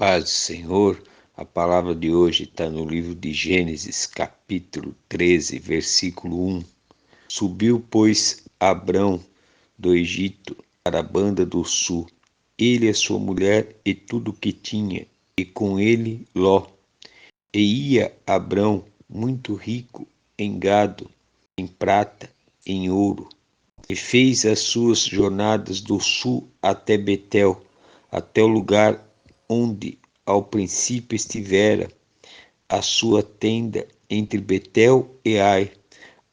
Paz do Senhor, a palavra de hoje está no livro de Gênesis, capítulo 13, versículo 1. Subiu, pois, Abrão do Egito para a banda do sul, ele, a sua mulher e tudo o que tinha, e com ele Ló. E ia Abrão muito rico em gado, em prata, em ouro, e fez as suas jornadas do sul até Betel, até o lugar onde ao princípio estivera a sua tenda entre Betel e Ai,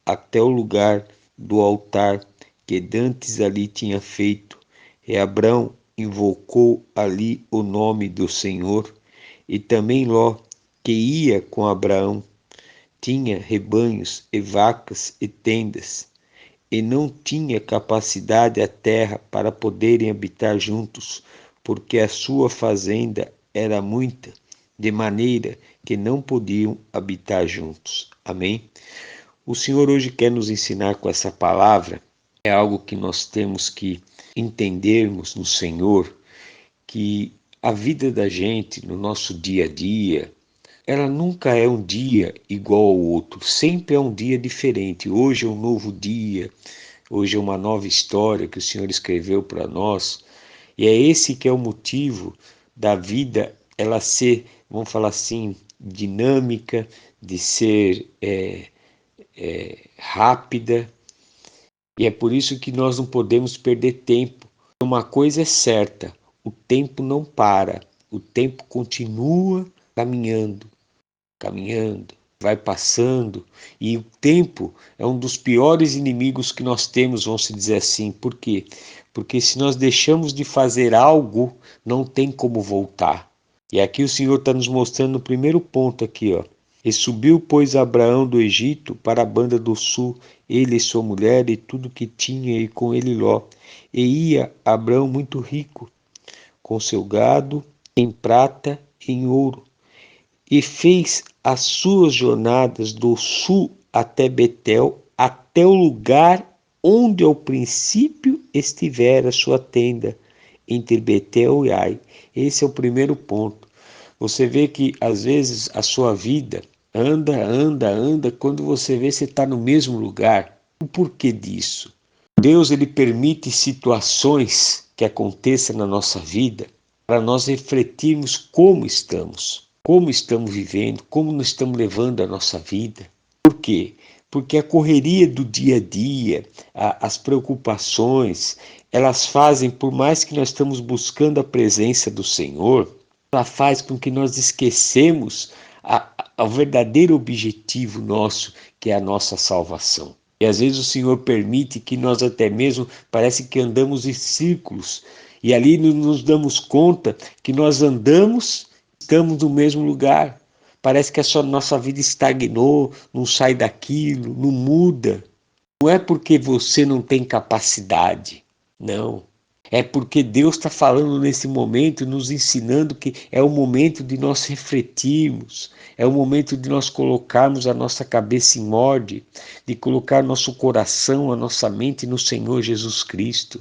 até o lugar do altar que dantes ali tinha feito. E Abrão invocou ali o nome do Senhor. E também Ló, que ia com Abraão, tinha rebanhos e vacas e tendas, e não tinha capacidade a terra para poderem habitar juntos, porque a sua fazenda era muita, de maneira que não podiam habitar juntos. Amém? O Senhor hoje quer nos ensinar com essa palavra, é algo que nós temos que entendermos no Senhor, que a vida da gente no nosso dia a dia, ela nunca é um dia igual ao outro, sempre é um dia diferente. Hoje é um novo dia, hoje é uma nova história que o Senhor escreveu para nós, e é esse que é o motivo da vida ela ser, vamos falar assim, dinâmica, de ser rápida, e é por isso que nós não podemos perder tempo. Uma coisa é certa, o tempo não para, o tempo continua caminhando, caminhando, vai passando, e o tempo é um dos piores inimigos que nós temos, vamos dizer assim. Por quê? Porque se nós deixamos de fazer algo, não tem como voltar. E aqui o Senhor está nos mostrando no primeiro ponto aqui, ó. E subiu, pois, Abraão do Egito para a banda do sul, ele e sua mulher e tudo que tinha, e com ele Ló. E ia Abraão muito rico, com seu gado, em prata, em ouro, e fez as suas jornadas do sul até Betel, até o lugar onde ao princípio estivera a sua tenda, entre Betel e Ai. Esse é o primeiro ponto. Você vê que às vezes a sua vida anda, quando você vê você está no mesmo lugar. O porquê disso? Deus ele permite situações que aconteçam na nossa vida para nós refletirmos como estamos vivendo, como nós estamos levando a nossa vida. Por quê? Porque a correria do dia a dia, as preocupações, elas fazem, por mais que nós estamos buscando a presença do Senhor, ela faz com que nós esquecemos o verdadeiro objetivo nosso, que é a nossa salvação. E às vezes o Senhor permite que nós até mesmo parece que andamos em círculos, e ali nos damos conta que nós estamos no mesmo lugar. Parece que a nossa vida estagnou, não sai daquilo, não muda. Não é porque você não tem capacidade, não. É porque Deus está falando nesse momento, nos ensinando que é o momento de nós refletirmos, é o momento de nós colocarmos a nossa cabeça em ordem, de colocar nosso coração, a nossa mente no Senhor Jesus Cristo.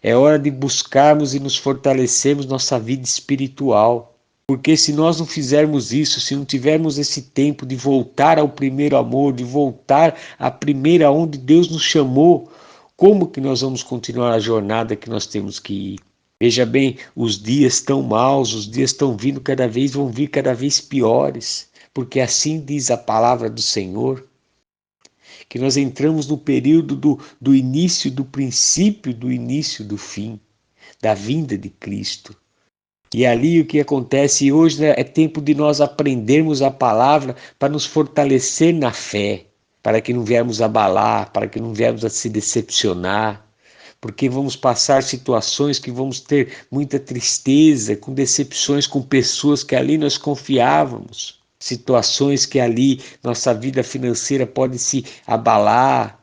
É hora de buscarmos e nos fortalecermos nossa vida espiritual. Porque se nós não fizermos isso, se não tivermos esse tempo de voltar ao primeiro amor, de voltar à primeira onde Deus nos chamou, como que nós vamos continuar a jornada que nós temos que ir? Veja bem, os dias estão maus, os dias estão vindo vão vir cada vez piores, porque assim diz a palavra do Senhor, que nós entramos no período do início, do princípio do início do fim, da vinda de Cristo. E ali o que acontece hoje, né, é tempo de nós aprendermos a palavra para nos fortalecer na fé, para que não viemos abalar, para que não viemos a se decepcionar, porque vamos passar situações que vamos ter muita tristeza, com decepções com pessoas que ali nós confiávamos, situações que ali nossa vida financeira pode se abalar,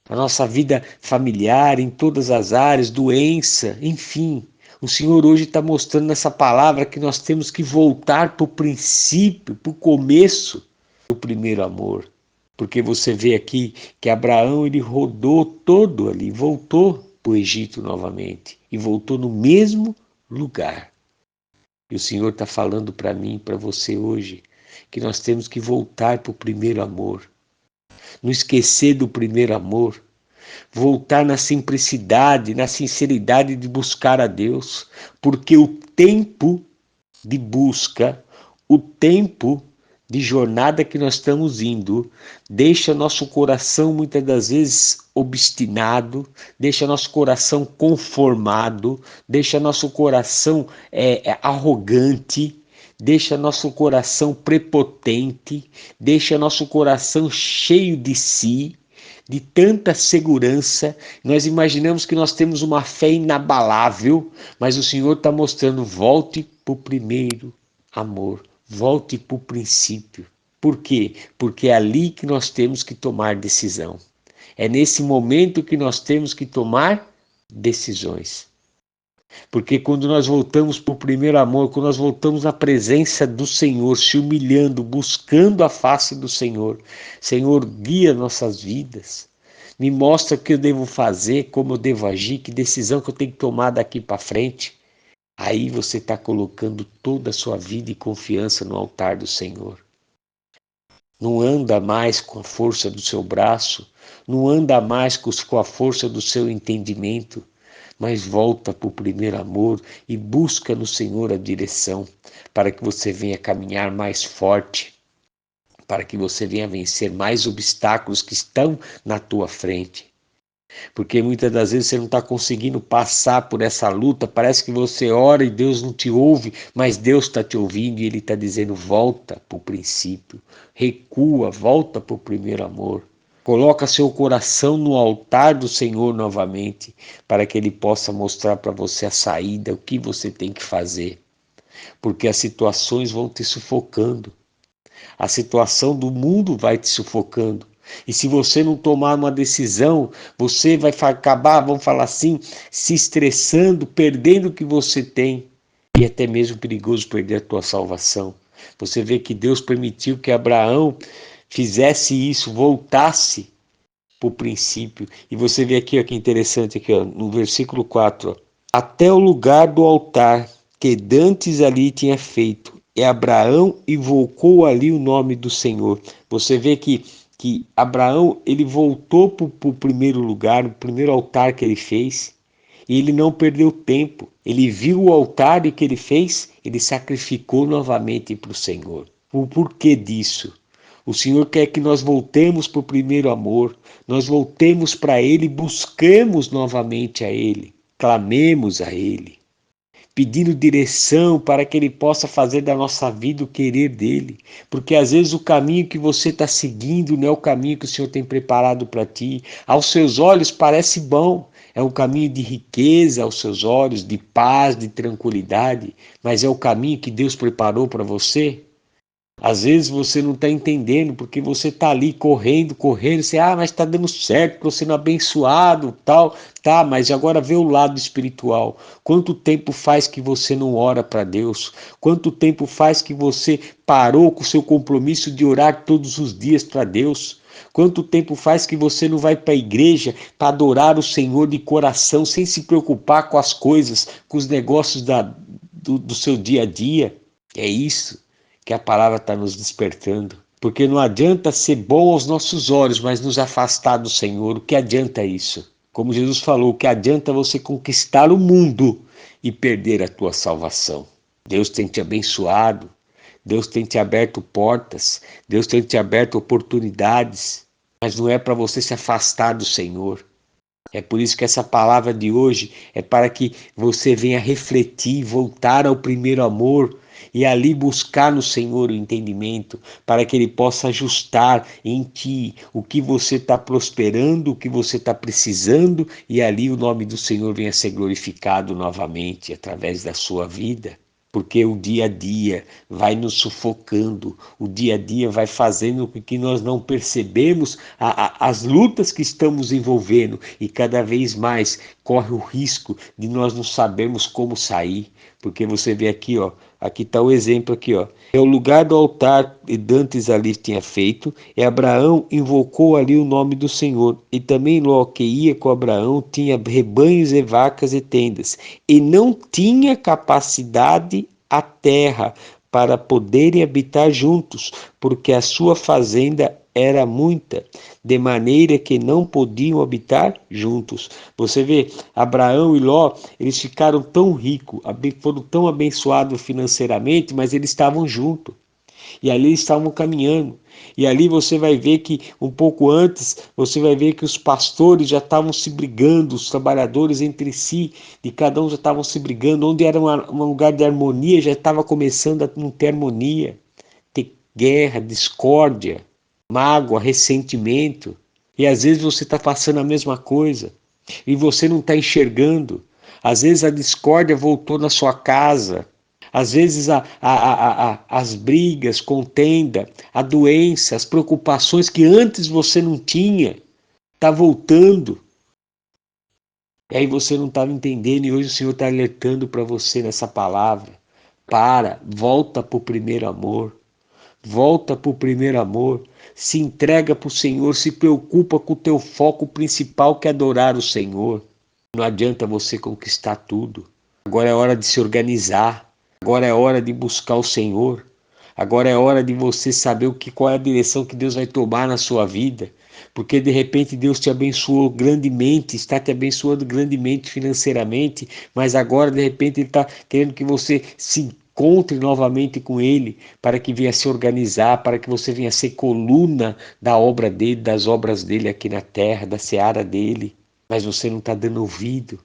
a nossa vida familiar em todas as áreas, doença, enfim. O Senhor hoje está mostrando nessa palavra que nós temos que voltar para o princípio, para o começo do primeiro amor. Porque você vê aqui que Abraão ele rodou todo ali, voltou para o Egito novamente e voltou no mesmo lugar. E o Senhor está falando para mim e para você hoje que nós temos que voltar para o primeiro amor. Não esquecer do primeiro amor. Voltar na simplicidade, na sinceridade de buscar a Deus. Porque o tempo de busca, o tempo de jornada que nós estamos indo, deixa nosso coração muitas das vezes obstinado, deixa nosso coração conformado, deixa nosso coração arrogante, deixa nosso coração prepotente, deixa nosso coração cheio de si, de tanta segurança. Nós imaginamos que nós temos uma fé inabalável, mas o Senhor está mostrando: volte para o primeiro amor, volte para o princípio. Por quê? Porque é ali que nós temos que tomar decisão. É nesse momento que nós temos que tomar decisões. Porque quando nós voltamos para o primeiro amor, quando nós voltamos à presença do Senhor, se humilhando, buscando a face do Senhor, Senhor, guia nossas vidas, me mostra o que eu devo fazer, como eu devo agir, que decisão que eu tenho que tomar daqui para frente. Aí você está colocando toda a sua vida e confiança no altar do Senhor. Não anda mais com a força do seu braço, não anda mais com a força do seu entendimento, mas volta para o primeiro amor e busca no Senhor a direção, para que você venha caminhar mais forte, para que você venha vencer mais obstáculos que estão na tua frente. Porque muitas das vezes você não está conseguindo passar por essa luta, parece que você ora e Deus não te ouve, mas Deus está te ouvindo e Ele está dizendo: volta para o princípio, recua, volta para o primeiro amor. Coloca seu coração no altar do Senhor novamente, para que Ele possa mostrar para você a saída, o que você tem que fazer. Porque as situações vão te sufocando. A situação do mundo vai te sufocando. E se você não tomar uma decisão, você vai acabar, vamos falar assim, se estressando, perdendo o que você tem. E até mesmo perigoso perder a tua salvação. Você vê que Deus permitiu que Abraão fizesse isso, voltasse para o princípio. E você vê aqui, ó, que interessante, aqui, ó, no versículo 4. Ó, até o lugar do altar que dantes ali tinha feito. E Abraão invocou ali o nome do Senhor. Você vê que Abraão, ele voltou para o primeiro lugar, o primeiro altar que ele fez, e ele não perdeu tempo. Ele viu o altar e o que ele fez? Ele sacrificou novamente para o Senhor. O porquê disso? O Senhor quer que nós voltemos para o primeiro amor, nós voltemos para Ele, busquemos novamente a Ele, clamemos a Ele, pedindo direção para que Ele possa fazer da nossa vida o querer dEle, porque às vezes o caminho que você está seguindo não é o caminho que o Senhor tem preparado para ti. Aos seus olhos parece bom, é um caminho de riqueza aos seus olhos, de paz, de tranquilidade, mas é o caminho que Deus preparou para você? Às vezes você não está entendendo, porque você está ali correndo, você, mas está dando certo, estou sendo abençoado, tal, tá, mas agora vê o lado espiritual. Quanto tempo faz que você não ora para Deus? Quanto tempo faz que você parou com o seu compromisso de orar todos os dias para Deus? Quanto tempo faz que você não vai para a igreja para adorar o Senhor de coração, sem se preocupar com as coisas, com os negócios do seu dia a dia? É isso que a palavra está nos despertando. Porque não adianta ser bom aos nossos olhos, mas nos afastar do Senhor. O que adianta isso? Como Jesus falou, o que adianta você conquistar o mundo e perder a tua salvação? Deus tem te abençoado, Deus tem te aberto portas, Deus tem te aberto oportunidades, mas não é para você se afastar do Senhor. É por isso que essa palavra de hoje é para que você venha refletir, voltar ao primeiro amor e ali buscar no Senhor o entendimento, para que Ele possa ajustar em ti o que você está prosperando, o que você está precisando, e ali o nome do Senhor venha ser glorificado novamente através da sua vida. Porque o dia a dia vai nos sufocando, o dia a dia vai fazendo com que nós não percebemos as lutas que estamos envolvendo, e cada vez mais corre o risco de nós não sabermos como sair. Porque você vê aqui, ó, aqui está o exemplo aqui, ó. É o lugar do altar que dantes ali tinha feito, e Abraão invocou ali o nome do Senhor. E também Ló, que ia com Abraão, tinha rebanhos e vacas e tendas, e não tinha capacidade a terra para poderem habitar juntos, porque a sua fazenda era muita, de maneira que não podiam habitar juntos. Você vê, Abraão e Ló, eles ficaram tão ricos, foram tão abençoados financeiramente, mas eles estavam juntos. E ali eles estavam caminhando. E ali você vai ver que um pouco antes, você vai ver que os pastores já estavam se brigando, os trabalhadores entre si, de cada um já estavam se brigando, onde era um lugar de harmonia, já estava começando a não ter harmonia, ter guerra, discórdia, mágoa, ressentimento. E às vezes você está passando a mesma coisa e você não está enxergando. Às vezes a discórdia voltou na sua casa. Às vezes as brigas, contenda, a doença, as preocupações que antes você não tinha, está voltando. E aí você não estava entendendo e hoje o Senhor está alertando para você nessa palavra. Volta para o primeiro amor. Volta para o primeiro amor. Se entrega para o Senhor, se preocupa com o teu foco principal que é adorar o Senhor. Não adianta você conquistar tudo. Agora é hora de se organizar. Agora é hora de buscar o Senhor. Agora é hora de você saber qual é a direção que Deus vai tomar na sua vida. Porque de repente Deus te abençoou grandemente, está te abençoando grandemente financeiramente, mas agora de repente Ele está querendo que você se encontre novamente com Ele, para que venha se organizar, para que você venha ser coluna da obra dEle, das obras dEle aqui na terra, da seara dEle. Mas você não está dando ouvido.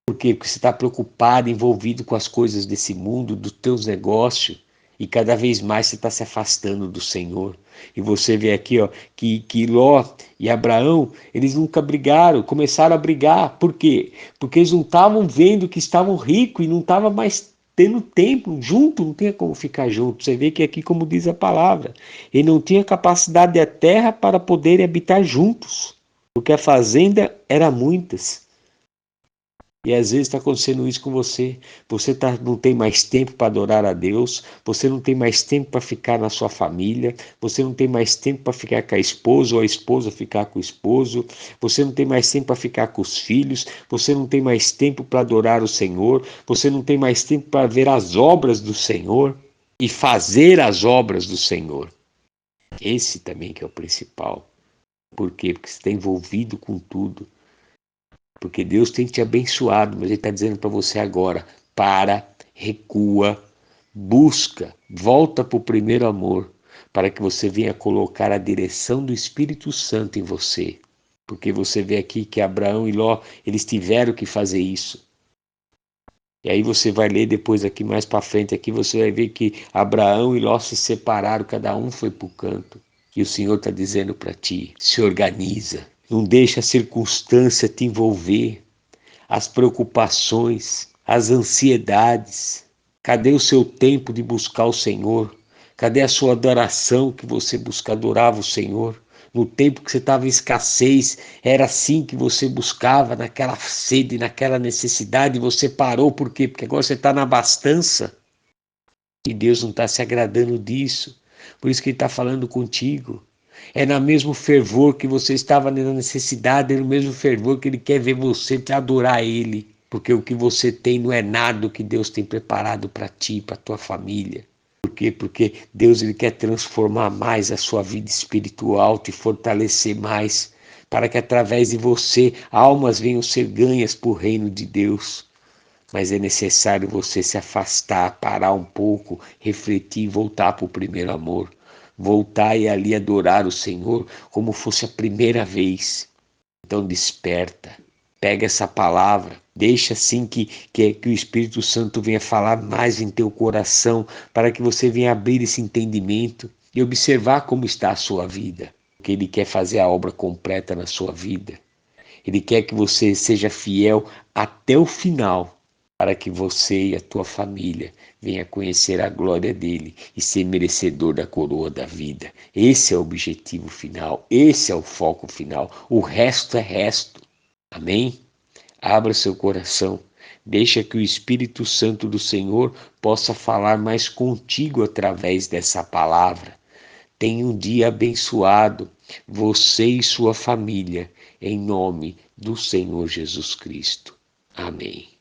Por quê? Porque você está preocupado, envolvido com as coisas desse mundo, dos teus negócios, e cada vez mais você está se afastando do Senhor. E você vê aqui que Ló e Abraão, eles nunca brigaram, começaram a brigar. Por quê? Porque eles não estavam vendo que estavam ricos e não estavam mais tendo tempo junto, não tinha como ficar junto. Você vê que aqui, como diz a palavra, ele não tinha capacidade da terra para poderem habitar juntos, porque a fazenda era muitas. E às vezes está acontecendo isso com você. Você não tem mais tempo para adorar a Deus, você não tem mais tempo para ficar na sua família, você não tem mais tempo para ficar com a esposa ou a esposa ficar com o esposo, você não tem mais tempo para ficar com os filhos, você não tem mais tempo para adorar o Senhor, você não tem mais tempo para ver as obras do Senhor e fazer as obras do Senhor. Esse também que é o principal. Por quê? Porque você está envolvido com tudo. Porque Deus tem te abençoado, mas Ele está dizendo para você agora, recua, busca, volta para o primeiro amor, para que você venha colocar a direção do Espírito Santo em você. Porque você vê aqui que Abraão e Ló, eles tiveram que fazer isso. E aí você vai ler depois aqui mais para frente, aqui você vai ver que Abraão e Ló se separaram, cada um foi para o canto. E o Senhor está dizendo para ti, se organiza, não deixa a circunstância te envolver, as preocupações, as ansiedades. Cadê o seu tempo de buscar o Senhor? Cadê a sua adoração que você adorava o Senhor? No tempo que você estava em escassez, era assim que você buscava, naquela sede, naquela necessidade, e você parou, por quê? Porque agora você está na abastança e Deus não está se agradando disso. Por isso que Ele está falando contigo. É no mesmo fervor que você estava na necessidade, é no mesmo fervor que Ele quer ver você te adorar Ele. Porque o que você tem não é nada do que Deus tem preparado para ti, para tua família. Por quê? Porque Deus Ele quer transformar mais a sua vida espiritual, te fortalecer mais, para que através de você almas venham ser ganhas para o reino de Deus. Mas é necessário você se afastar, parar um pouco, refletir e voltar para o primeiro amor. Voltar e ali adorar o Senhor como fosse a primeira vez. Então desperta, pega essa palavra, deixa assim que o Espírito Santo venha falar mais em teu coração, para que você venha abrir esse entendimento e observar como está a sua vida. Porque Ele quer fazer a obra completa na sua vida. Ele quer que você seja fiel até o final, para que você e a tua família venham conhecer a glória dele e ser merecedor da coroa da vida. Esse é o objetivo final, esse é o foco final. O resto é resto. Amém? Abra seu coração. Deixa que o Espírito Santo do Senhor possa falar mais contigo através dessa palavra. Tenha um dia abençoado, você e sua família, em nome do Senhor Jesus Cristo. Amém.